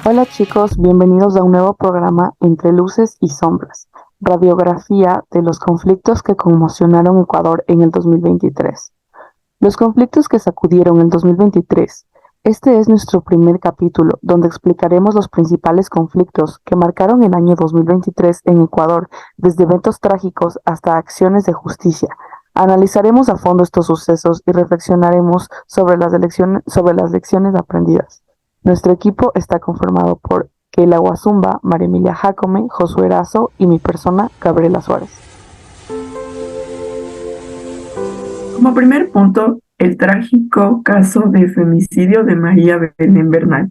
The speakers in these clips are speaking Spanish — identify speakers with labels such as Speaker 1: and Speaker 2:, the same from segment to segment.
Speaker 1: Hola chicos, bienvenidos a un nuevo programa Entre Luces y Sombras, radiografía de los conflictos que conmocionaron Ecuador en el 2023. Los conflictos que sacudieron el 2023. Este es nuestro primer capítulo, donde explicaremos los principales conflictos que marcaron el año 2023 en Ecuador, desde eventos trágicos hasta acciones de justicia. Analizaremos a fondo estos sucesos y reflexionaremos sobre las lecciones aprendidas. Nuestro equipo está conformado por Keila Guazumba, María Emilia Jacome, Josué Erazo y mi persona, Gabriela Suárez.
Speaker 2: Como primer punto, el trágico caso de femicidio de María Belén Bernal.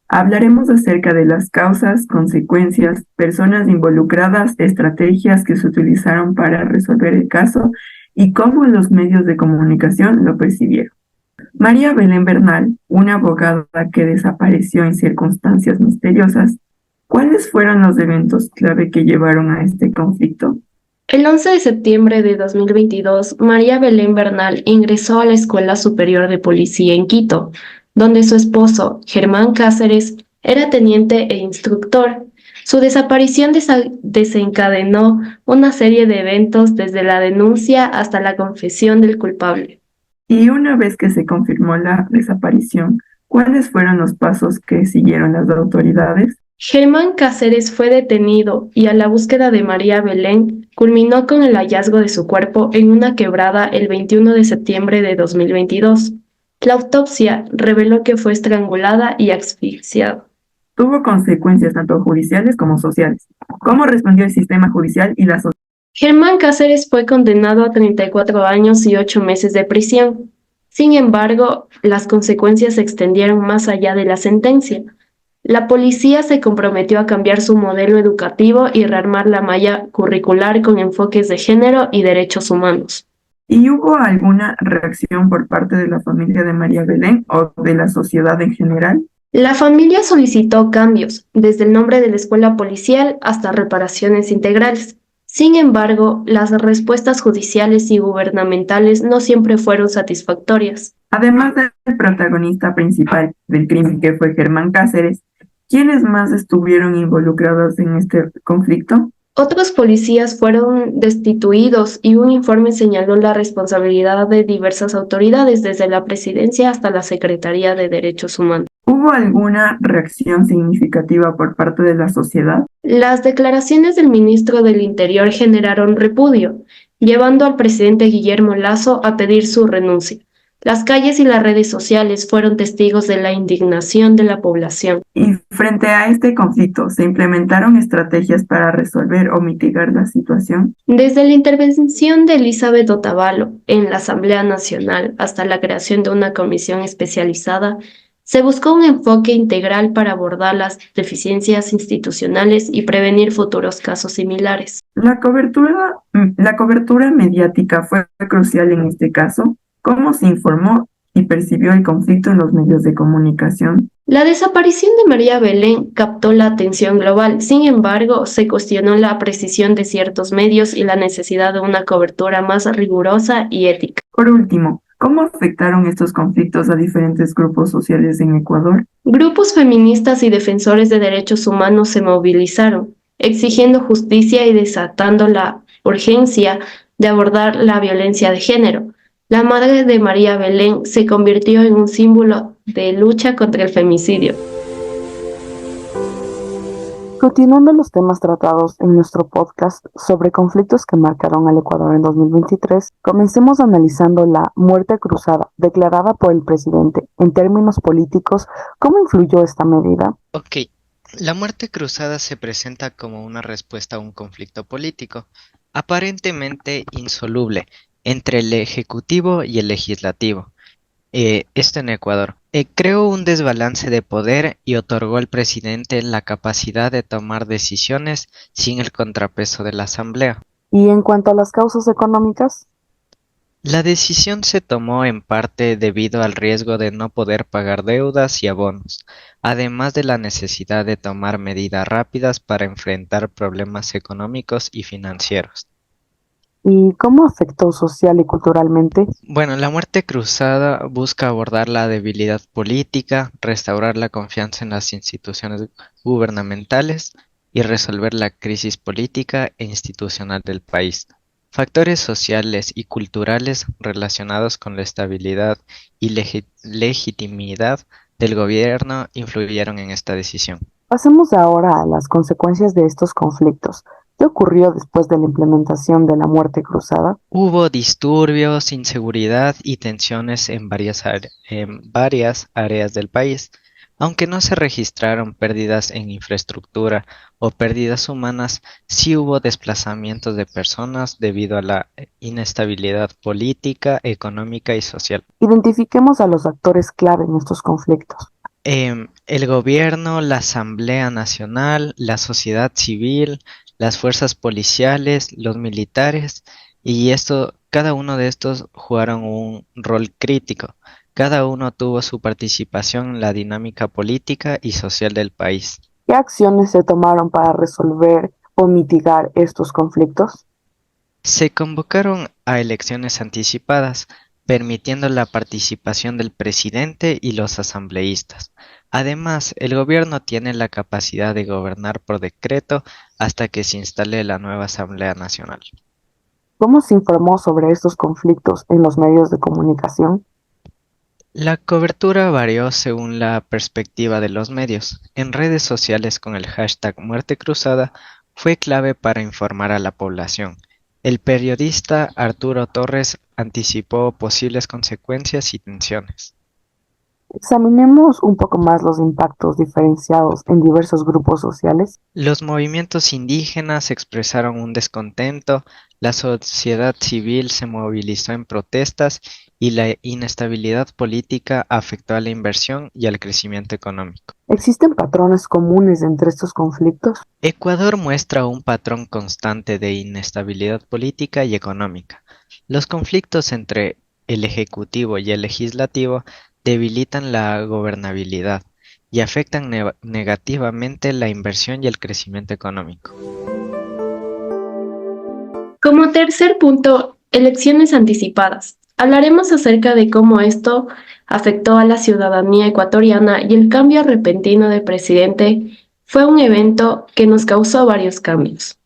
Speaker 2: Hablaremos acerca de las causas, consecuencias, personas involucradas, estrategias que se utilizaron para resolver el caso y cómo los medios de comunicación lo percibieron. María Belén Bernal, una abogada que desapareció en circunstancias misteriosas, ¿cuáles fueron los eventos clave que llevaron a este conflicto?
Speaker 3: El 11 de septiembre de 2022, María Belén Bernal ingresó a la Escuela Superior de Policía en Quito, donde su esposo, Germán Cáceres, era teniente e instructor. Su desaparición desencadenó una serie de eventos desde la denuncia hasta la confesión del culpable.
Speaker 2: Y una vez que se confirmó la desaparición, ¿cuáles fueron los pasos que siguieron las autoridades?
Speaker 3: Germán Cáceres fue detenido y a la búsqueda de María Belén culminó con el hallazgo de su cuerpo en una quebrada el 21 de septiembre de 2022. La autopsia reveló que fue estrangulada y asfixiada.
Speaker 2: Tuvo consecuencias tanto judiciales como sociales. ¿Cómo respondió el sistema judicial y la sociedad?
Speaker 3: Germán Cáceres fue condenado a 34 años y 8 meses de prisión. Sin embargo, las consecuencias se extendieron más allá de la sentencia. La policía se comprometió a cambiar su modelo educativo y rearmar la malla curricular con enfoques de género y derechos humanos.
Speaker 2: ¿Y hubo alguna reacción por parte de la familia de María Belén o de la sociedad en general?
Speaker 3: La familia solicitó cambios, desde el nombre de la escuela policial hasta reparaciones integrales. Sin embargo, las respuestas judiciales y gubernamentales no siempre fueron satisfactorias.
Speaker 2: Además del protagonista principal del crimen, que fue Germán Cáceres, ¿quiénes más estuvieron involucrados en este conflicto?
Speaker 3: Otros policías fueron destituidos y un informe señaló la responsabilidad de diversas autoridades, desde la presidencia hasta la Secretaría de Derechos Humanos.
Speaker 2: ¿Hubo alguna reacción significativa por parte de la sociedad?
Speaker 3: Las declaraciones del ministro del Interior generaron repudio, llevando al presidente Guillermo Lasso a pedir su renuncia. Las calles y las redes sociales fueron testigos de la indignación de la población.
Speaker 2: Y frente a este conflicto, ¿se implementaron estrategias para resolver o mitigar la situación?
Speaker 3: Desde la intervención de Elizabeth Otavalo en la Asamblea Nacional hasta la creación de una comisión especializada, se buscó un enfoque integral para abordar las deficiencias institucionales y prevenir futuros casos similares.
Speaker 2: La cobertura mediática fue crucial en este caso. ¿Cómo se informó y percibió el conflicto en los medios de comunicación?
Speaker 3: La desaparición de María Belén captó la atención global. Sin embargo, se cuestionó la precisión de ciertos medios y la necesidad de una cobertura más rigurosa y ética.
Speaker 2: Por último, ¿cómo afectaron estos conflictos a diferentes grupos sociales en Ecuador?
Speaker 3: Grupos feministas y defensores de derechos humanos se movilizaron, exigiendo justicia y desatando la urgencia de abordar la violencia de género. La madre de María Belén se convirtió en un símbolo de lucha contra el femicidio.
Speaker 1: Continuando los temas tratados en nuestro podcast sobre conflictos que marcaron al Ecuador en 2023, comencemos analizando la muerte cruzada declarada por el presidente. En términos políticos, ¿cómo influyó esta medida?
Speaker 4: Ok, la muerte cruzada se presenta como una respuesta a un conflicto político, aparentemente insoluble, entre el Ejecutivo y el Legislativo. Esto en Ecuador. Creó un desbalance de poder y otorgó al presidente la capacidad de tomar decisiones sin el contrapeso de la Asamblea.
Speaker 1: Y en cuanto a las causas económicas,
Speaker 4: La decisión se tomó en parte debido al riesgo de no poder pagar deudas y abonos, además de la necesidad de tomar medidas rápidas para enfrentar problemas económicos y financieros.
Speaker 1: ¿Y cómo afectó social y culturalmente?
Speaker 4: Bueno, la muerte cruzada busca abordar la debilidad política, restaurar la confianza en las instituciones gubernamentales y resolver la crisis política e institucional del país. Factores sociales y culturales relacionados con la estabilidad y legitimidad del gobierno influyeron en esta decisión.
Speaker 1: Pasemos ahora a las consecuencias de estos conflictos. ¿Qué ocurrió después de la implementación de la muerte cruzada?
Speaker 4: Hubo disturbios, inseguridad y tensiones en varias áreas del país. Aunque no se registraron pérdidas en infraestructura o pérdidas humanas, sí hubo desplazamientos de personas debido a la inestabilidad política, económica y social.
Speaker 1: Identifiquemos a los actores clave en estos conflictos.
Speaker 4: El gobierno, la Asamblea Nacional, la sociedad civil, las fuerzas policiales, los militares, y cada uno de estos jugaron un rol crítico. Cada uno tuvo su participación en la dinámica política y social del país.
Speaker 1: ¿Qué acciones se tomaron para resolver o mitigar estos conflictos?
Speaker 4: Se convocaron a elecciones anticipadas, permitiendo la participación del presidente y los asambleístas. Además, el gobierno tiene la capacidad de gobernar por decreto hasta que se instale la nueva Asamblea Nacional.
Speaker 1: ¿Cómo se informó sobre estos conflictos en los medios de comunicación?
Speaker 4: La cobertura varió según la perspectiva de los medios. En redes sociales con el hashtag Muerte Cruzada fue clave para informar a la población. El periodista Arturo Torres anticipó posibles consecuencias y tensiones.
Speaker 1: Examinemos un poco más los impactos diferenciados en diversos grupos sociales.
Speaker 4: Los movimientos indígenas expresaron un descontento, la sociedad civil se movilizó en protestas y la inestabilidad política afectó a la inversión y al crecimiento económico.
Speaker 1: ¿Existen patrones comunes entre estos conflictos?
Speaker 4: Ecuador muestra un patrón constante de inestabilidad política y económica. Los conflictos entre el Ejecutivo y el Legislativo debilitan la gobernabilidad y afectan negativamente la inversión y el crecimiento económico.
Speaker 3: Como tercer punto, elecciones anticipadas. Hablaremos acerca de cómo esto afectó a la ciudadanía ecuatoriana y el cambio repentino de presidente fue un evento que nos causó varios cambios.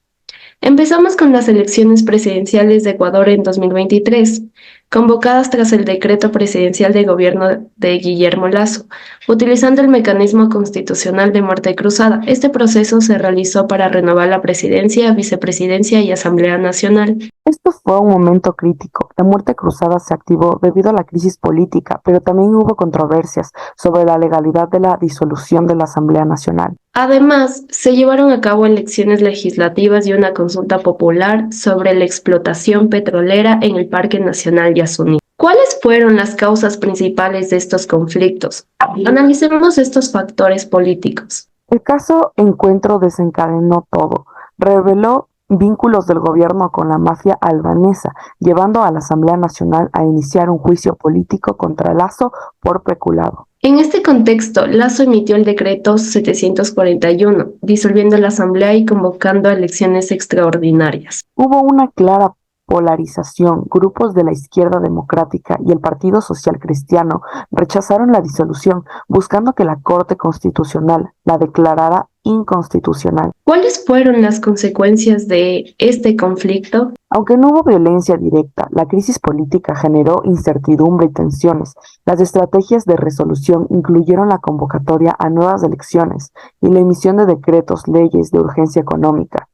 Speaker 3: Empezamos con las elecciones presidenciales de Ecuador en 2023, convocadas tras el decreto presidencial de gobierno de Guillermo Lasso, utilizando el mecanismo constitucional de muerte cruzada. Este proceso se realizó para renovar la presidencia, vicepresidencia y Asamblea Nacional.
Speaker 1: Esto fue un momento crítico. La muerte cruzada se activó debido a la crisis política, pero también hubo controversias sobre la legalidad de la disolución de la Asamblea Nacional.
Speaker 3: Además, se llevaron a cabo elecciones legislativas y una consulta popular sobre la explotación petrolera en el Parque Nacional Yasuní. ¿Cuáles fueron las causas principales de estos conflictos? Analicemos estos factores políticos.
Speaker 1: El caso Encuentro desencadenó todo. Reveló vínculos del gobierno con la mafia albanesa, llevando a la Asamblea Nacional a iniciar un juicio político contra Lasso por peculado.
Speaker 3: En este contexto, Lasso emitió el decreto 741, disolviendo la Asamblea y convocando a elecciones extraordinarias.
Speaker 1: Hubo una clara polarización. Grupos de la izquierda democrática y el Partido Social Cristiano rechazaron la disolución, buscando que la Corte Constitucional la declarara inconstitucional.
Speaker 3: ¿Cuáles fueron las consecuencias de este conflicto?
Speaker 1: Aunque no hubo violencia directa, la crisis política generó incertidumbre y tensiones. Las estrategias de resolución incluyeron la convocatoria a nuevas elecciones y la emisión de decretos, leyes de urgencia económica.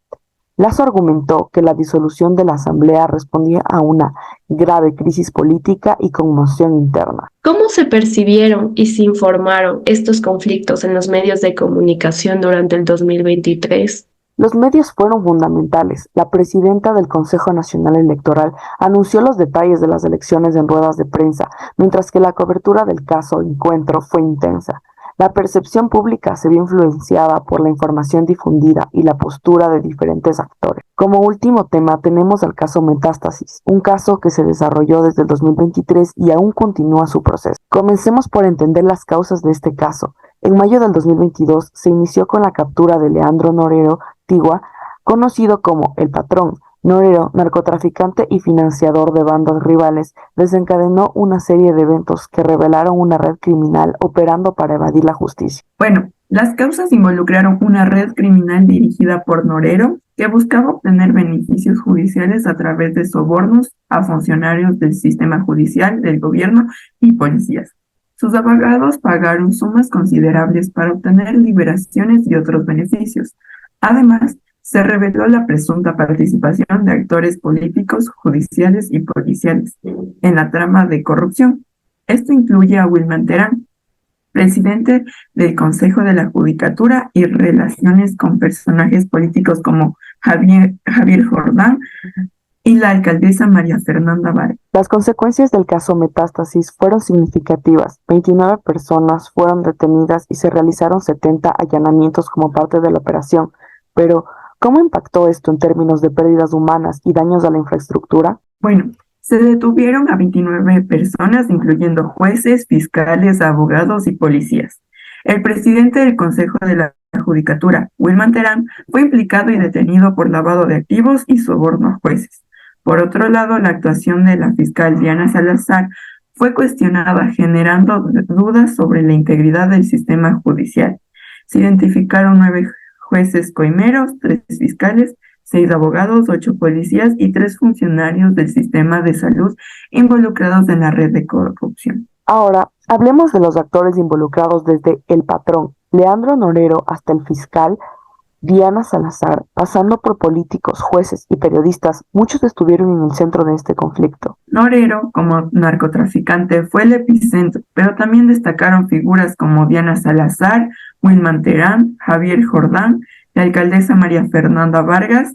Speaker 1: Lasso argumentó que la disolución de la Asamblea respondía a una grave crisis política y conmoción interna.
Speaker 3: ¿Cómo se percibieron y se informaron estos conflictos en los medios de comunicación durante el 2023?
Speaker 1: Los medios fueron fundamentales. La presidenta del Consejo Nacional Electoral anunció los detalles de las elecciones en ruedas de prensa, mientras que la cobertura del caso Encuentro fue intensa. La percepción pública se vio influenciada por la información difundida y la postura de diferentes actores. Como último tema tenemos el caso Metástasis, un caso que se desarrolló desde el 2023 y aún continúa su proceso. Comencemos por entender las causas de este caso. En mayo del 2022 se inició con la captura de Leandro Norero Tigua, conocido como El Patrón, Norero, narcotraficante y financiador de bandas rivales, desencadenó una serie de eventos que revelaron una red criminal operando para evadir la justicia.
Speaker 2: Bueno, las causas involucraron una red criminal dirigida por Norero que buscaba obtener beneficios judiciales a través de sobornos a funcionarios del sistema judicial, del gobierno y policías. Sus abogados pagaron sumas considerables para obtener liberaciones y otros beneficios. Además, se reveló la presunta participación de actores políticos, judiciales y policiales en la trama de corrupción. Esto incluye a Wilman Terán, presidente del Consejo de la Judicatura, y relaciones con personajes políticos como Javier Jordán y la alcaldesa María Fernanda Vargas.
Speaker 1: Las consecuencias del caso Metástasis fueron significativas. 29 personas fueron detenidas y se realizaron 70 allanamientos como parte de la operación. Pero, ¿cómo impactó esto en términos de pérdidas humanas y daños a la infraestructura?
Speaker 2: Bueno, se detuvieron a 29 personas, incluyendo jueces, fiscales, abogados y policías. El presidente del Consejo de la Judicatura, Wilman Terán, fue implicado y detenido por lavado de activos y soborno a jueces. Por otro lado, la actuación de la fiscal Diana Salazar fue cuestionada, generando dudas sobre la integridad del sistema judicial. Se identificaron 9 jueces coimeros, 3 fiscales, 6 abogados, 8 policías y 3 funcionarios del sistema de salud involucrados en la red de corrupción.
Speaker 1: Ahora, hablemos de los actores involucrados desde el patrón, Leandro Norero, hasta el fiscal Diana Salazar, pasando por políticos, jueces y periodistas. Muchos estuvieron en el centro de este conflicto.
Speaker 2: Norero, como narcotraficante, fue el epicentro, pero también destacaron figuras como Diana Salazar, Wilman Terán, Javier Jordán, la alcaldesa María Fernanda Vargas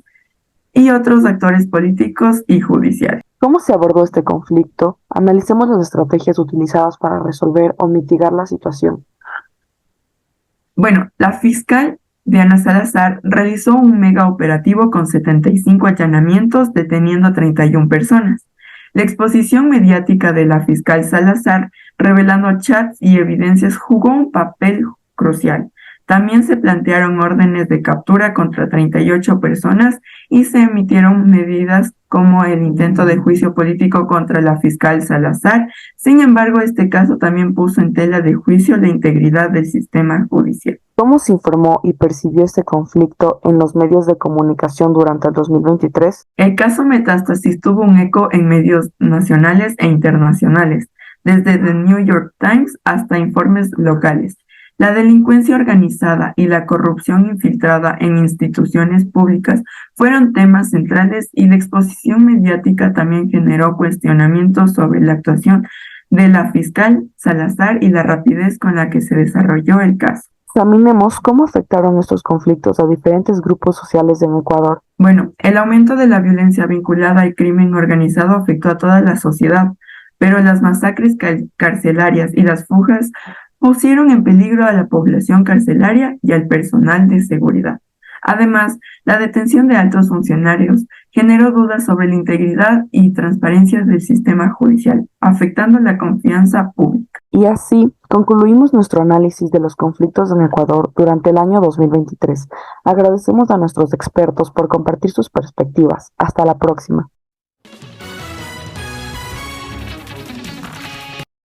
Speaker 2: y otros actores políticos y judiciales.
Speaker 1: ¿Cómo se abordó este conflicto? Analicemos las estrategias utilizadas para resolver o mitigar la situación.
Speaker 2: Bueno, la fiscal Diana Salazar realizó un mega operativo con 75 allanamientos, deteniendo a 31 personas. La exposición mediática de la fiscal Salazar, revelando chats y evidencias, jugó un papel crucial. También se plantearon órdenes de captura contra 38 personas y se emitieron medidas como el intento de juicio político contra la fiscal Salazar. Sin embargo, este caso también puso en tela de juicio la integridad del sistema judicial.
Speaker 1: ¿Cómo se informó y percibió este conflicto en los medios de comunicación durante el 2023?
Speaker 2: El caso Metástasis tuvo un eco en medios nacionales e internacionales, desde The New York Times hasta informes locales. La delincuencia organizada y la corrupción infiltrada en instituciones públicas fueron temas centrales, y la exposición mediática también generó cuestionamientos sobre la actuación de la fiscal Salazar y la rapidez con la que se desarrolló el caso.
Speaker 1: Examinemos cómo afectaron estos conflictos a diferentes grupos sociales en Ecuador.
Speaker 2: Bueno, el aumento de la violencia vinculada al crimen organizado afectó a toda la sociedad, pero las masacres carcelarias y las fugas pusieron en peligro a la población carcelaria y al personal de seguridad. Además, la detención de altos funcionarios generó dudas sobre la integridad y transparencia del sistema judicial, afectando la confianza pública.
Speaker 1: Y así concluimos nuestro análisis de los conflictos en Ecuador durante el año 2023. Agradecemos a nuestros expertos por compartir sus perspectivas. Hasta la próxima.